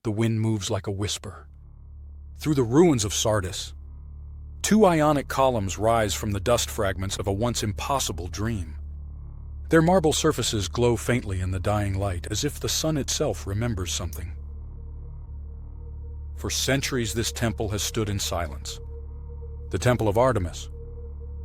the wind moves like a whisper. Through the ruins of Sardis, two ionic columns rise from the dust fragments of a once impossible dream. Their marble surfaces glow faintly in the dying light, as if the sun itself remembers something. For centuries, this temple has stood in silence. The Temple of Artemis,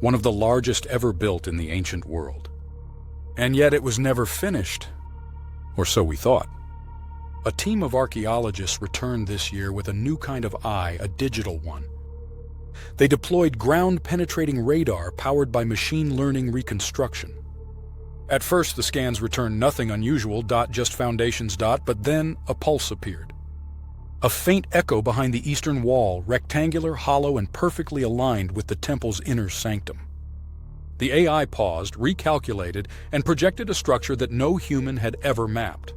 one of the largest ever built in the ancient world. And yet it was never finished, or so we thought. A team of archaeologists returned this year with a new kind of eye, a digital one. They deployed ground-penetrating radar powered by machine learning reconstruction. At first, the scans returned nothing unusual, just foundations, but then a pulse appeared. A faint echo behind the eastern wall, rectangular, hollow, and perfectly aligned with the temple's inner sanctum. The AI paused, recalculated, and projected a structure that no human had ever mapped.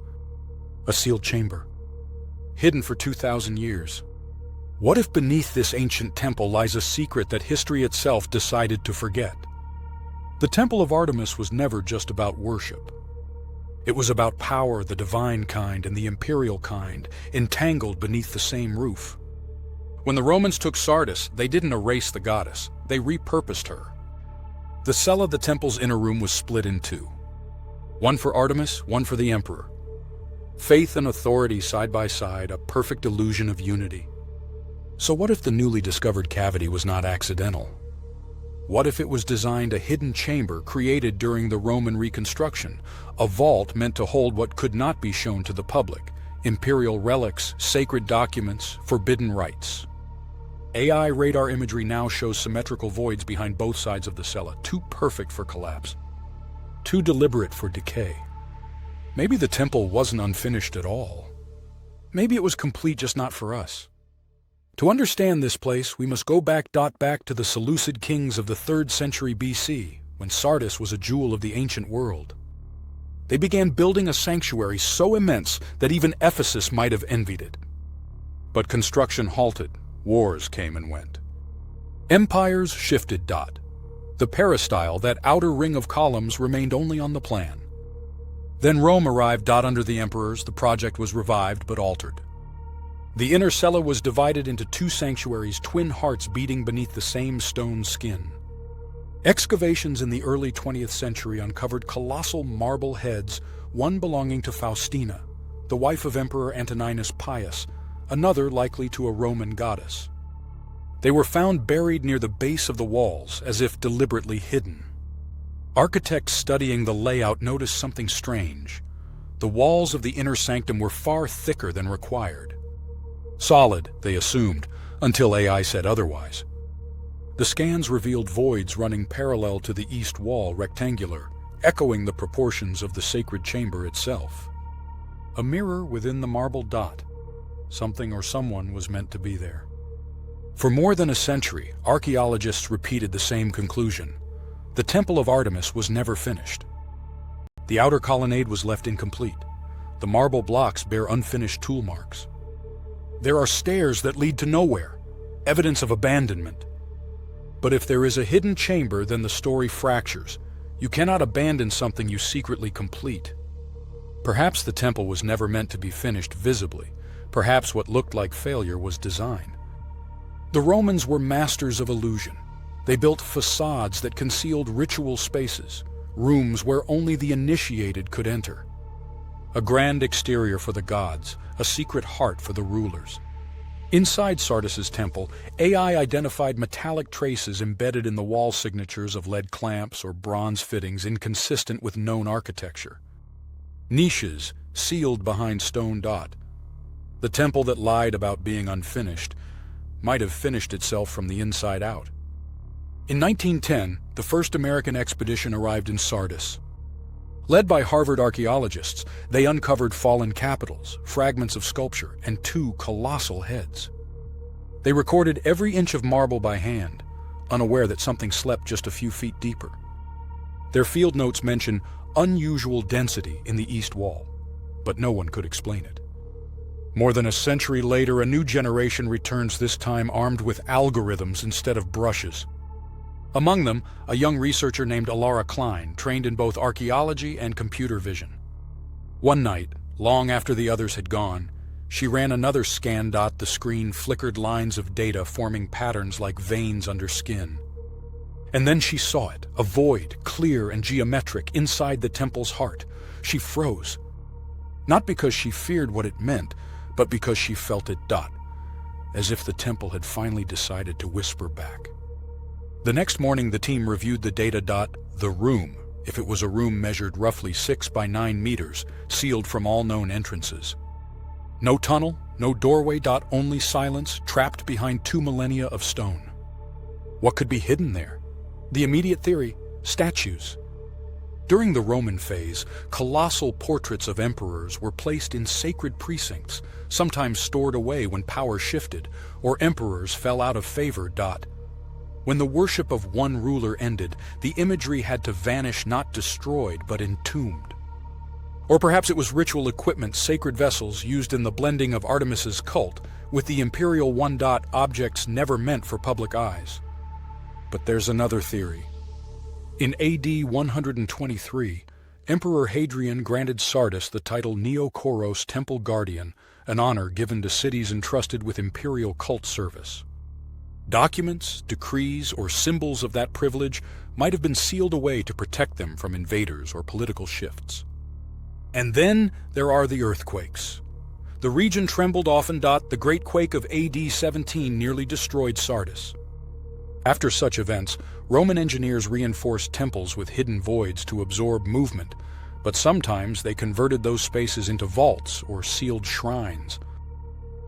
A sealed chamber, hidden for 2,000 years. What if beneath this ancient temple lies a secret that history itself decided to forget? The Temple of Artemis was never just about worship. It was about power, the divine kind and the imperial kind, entangled beneath the same roof. When the Romans took Sardis, they didn't erase the goddess, they repurposed her. The cell of the temple's inner room was split in two. One for Artemis, one for the emperor. Faith and authority side by side, a perfect illusion of unity. So what if the newly discovered cavity was not accidental? What if it was designed a hidden chamber created during the Roman reconstruction, a vault meant to hold what could not be shown to the public, imperial relics, sacred documents, forbidden rites? AI radar imagery now shows symmetrical voids behind both sides of the cella, too perfect for collapse, too deliberate for decay. Maybe the temple wasn't unfinished at all. Maybe it was complete, just not for us. To understand this place, we must go back to the Seleucid kings of the 3rd century BC, when Sardis was a jewel of the ancient world. They began building a sanctuary so immense that even Ephesus might have envied it. But construction halted, wars came and went. Empires shifted. The peristyle, that outer ring of columns, remained only on the plan. Then Rome arrived. Under the emperors, the project was revived but altered. The inner cella was divided into two sanctuaries, twin hearts beating beneath the same stone skin. Excavations in the early 20th century uncovered colossal marble heads, one belonging to Faustina, the wife of Emperor Antoninus Pius, another likely to a Roman goddess. They were found buried near the base of the walls, as if deliberately hidden. Architects studying the layout noticed something strange. The walls of the inner sanctum were far thicker than required. Solid, they assumed, until AI said otherwise. The scans revealed voids running parallel to the east wall, rectangular, echoing the proportions of the sacred chamber itself. A mirror within the marble dot. Something or someone was meant to be there. For more than a century, archaeologists repeated the same conclusion. The Temple of Artemis was never finished. The outer colonnade was left incomplete. The marble blocks bear unfinished tool marks. There are stairs that lead to nowhere, evidence of abandonment. But if there is a hidden chamber, then the story fractures. You cannot abandon something you secretly complete. Perhaps the temple was never meant to be finished visibly. Perhaps what looked like failure was design. The Romans were masters of illusion. They built facades that concealed ritual spaces, rooms where only the initiated could enter. A grand exterior for the gods, a secret heart for the rulers. Inside Sardis's temple, AI identified metallic traces embedded in the wall signatures of lead clamps or bronze fittings inconsistent with known architecture. Niches sealed behind stone. The temple that lied about being unfinished might have finished itself from the inside out. In 1910, the first American expedition arrived in Sardis. Led by Harvard archaeologists, they uncovered fallen capitals, fragments of sculpture, and two colossal heads. They recorded every inch of marble by hand, unaware that something slept just a few feet deeper. Their field notes mention unusual density in the east wall, but no one could explain it. More than a century later, a new generation returns, this time armed with algorithms instead of brushes. Among them, a young researcher named Alara Klein, trained in both archaeology and computer vision. One night, long after the others had gone, She ran another scan. The screen flickered lines of data forming patterns like veins under skin. And then she saw it, a void, clear and geometric, inside the temple's heart. She froze. Not because she feared what it meant, but because she felt it. As if the temple had finally decided to whisper back. The next morning, the team reviewed the data. The room, if it was a room measured roughly 6 by 9 meters, sealed from all known entrances. No tunnel, no doorway. Only silence, trapped behind 2 millennia of stone. What could be hidden there? The immediate theory: statues. During the Roman phase, colossal portraits of emperors were placed in sacred precincts, sometimes stored away when power shifted, or emperors fell out of favor. When the worship of one ruler ended, the imagery had to vanish, not destroyed, but entombed. Or perhaps it was ritual equipment, sacred vessels used in the blending of Artemis's cult with the Imperial one. Objects never meant for public eyes. But there's another theory. In AD 123, Emperor Hadrian granted Sardis the title Neo-Koros Temple Guardian, an honor given to cities entrusted with imperial cult service. Documents, decrees, or symbols of that privilege might have been sealed away to protect them from invaders or political shifts. And then there are the earthquakes. The region trembled often. The Great Quake of AD 17 nearly destroyed Sardis. After such events, Roman engineers reinforced temples with hidden voids to absorb movement, but sometimes they converted those spaces into vaults or sealed shrines.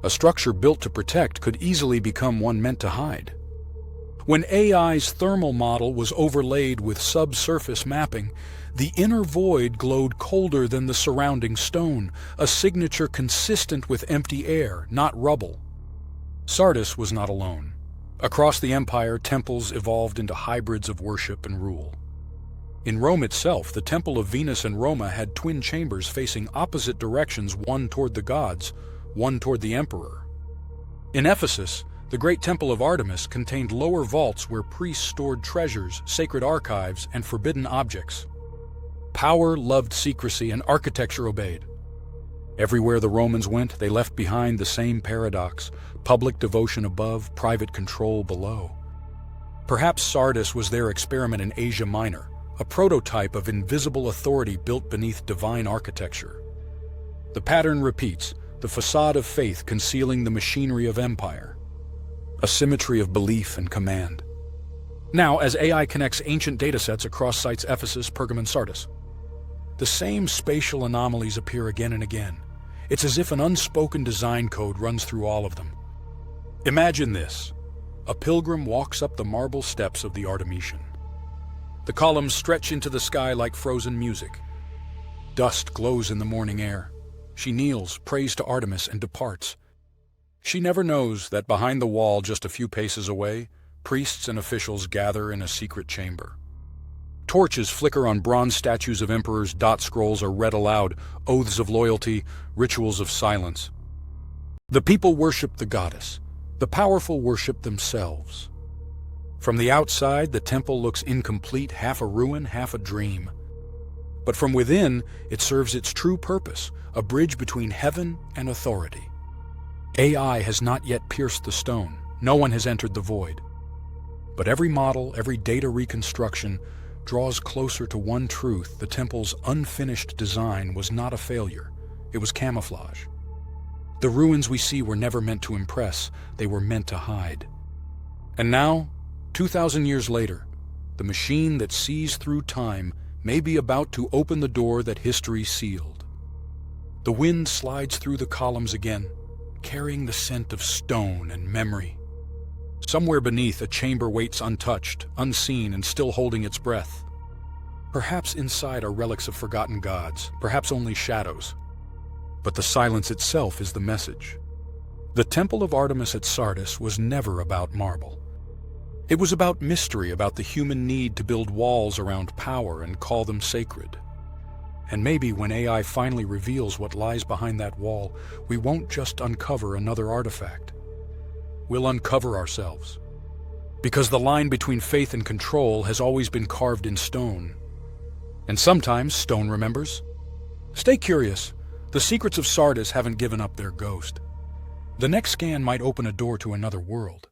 A structure built to protect could easily become one meant to hide. When AI's thermal model was overlaid with subsurface mapping, the inner void glowed colder than the surrounding stone, a signature consistent with empty air, not rubble. Sardis was not alone. Across the empire, temples evolved into hybrids of worship and rule. In Rome itself, the Temple of Venus and Roma had twin chambers facing opposite directions, one toward the gods, one toward the emperor. In Ephesus, the great Temple of Artemis contained lower vaults where priests stored treasures, sacred archives, and forbidden objects. Power loved secrecy and architecture obeyed. Everywhere the Romans went, they left behind the same paradox: public devotion above, private control below. Perhaps Sardis was their experiment in Asia Minor, a prototype of invisible authority built beneath divine architecture. The pattern repeats, the facade of faith concealing the machinery of empire, a symmetry of belief and command. Now, as AI connects ancient datasets across sites Ephesus, Pergamon, Sardis, the same spatial anomalies appear again and again. It's as if an unspoken design code runs through all of them. Imagine this. A pilgrim walks up the marble steps of the Artemision. The columns stretch into the sky like frozen music. Dust glows in the morning air. She kneels, prays to Artemis, and departs. She never knows that behind the wall, just a few paces away, priests and officials gather in a secret chamber. Torches flicker on bronze statues of emperors. Scrolls are read aloud, oaths of loyalty, rituals of silence. The people worship the goddess. The powerful worship themselves. From the outside, the temple looks incomplete, half a ruin, half a dream. But from within, it serves its true purpose, a bridge between heaven and authority. AI has not yet pierced the stone. No one has entered the void. But every model, every data reconstruction, draws closer to one truth: the temple's unfinished design was not a failure. It was camouflage. The ruins we see were never meant to impress. They were meant to hide. And now, 2,000 years later, the machine that sees through time may be about to open the door that history sealed. The wind slides through the columns again, carrying the scent of stone and memory. Somewhere beneath, a chamber waits untouched, unseen, and still holding its breath. Perhaps inside are relics of forgotten gods, perhaps only shadows. But the silence itself is the message. The Temple of Artemis at Sardis was never about marble. It was about mystery, about the human need to build walls around power and call them sacred. And maybe when AI finally reveals what lies behind that wall, we won't just uncover another artifact. We'll uncover ourselves. Because the line between faith and control has always been carved in stone. And sometimes stone remembers. Stay curious. The secrets of Sardis haven't given up their ghost. The next scan might open a door to another world.